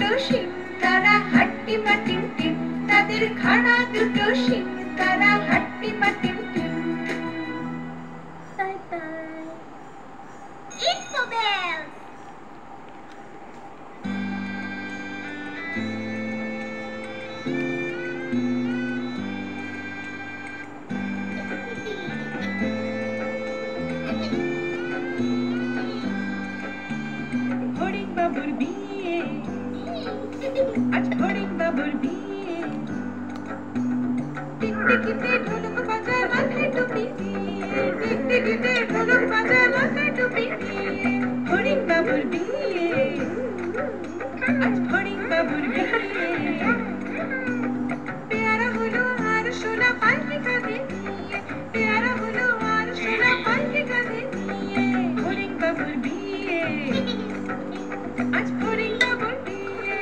দুটো শিং তারা হাট্টি মাটিম টিম তাদের খাড়া দুটো শিং তারা হাট্টি মাটিম টিম বাই বাই ইনফো বেল হরিণ বাবুর বিয়ে আজ হরিণ বাবুর বিয়ে টিকটিকিতে ঢোলক বাজায় মাথায় টুপি দিয়ে টিকটিকিতে ঢোলক বাজায় মাথায় টুপি দিয়ে হরিণ বাবুর বিয়ে আজ হরিণ বাবুর বিয়ে পেয়ারা হলো আর সোনা পালকি কাঁধে নিয়ে পেয়ারা হলো আর সোনা পালকি কাঁধে নিয়ে হরিণ বাবুর বিয়ে আজ হরিণ বাবুর বিয়ে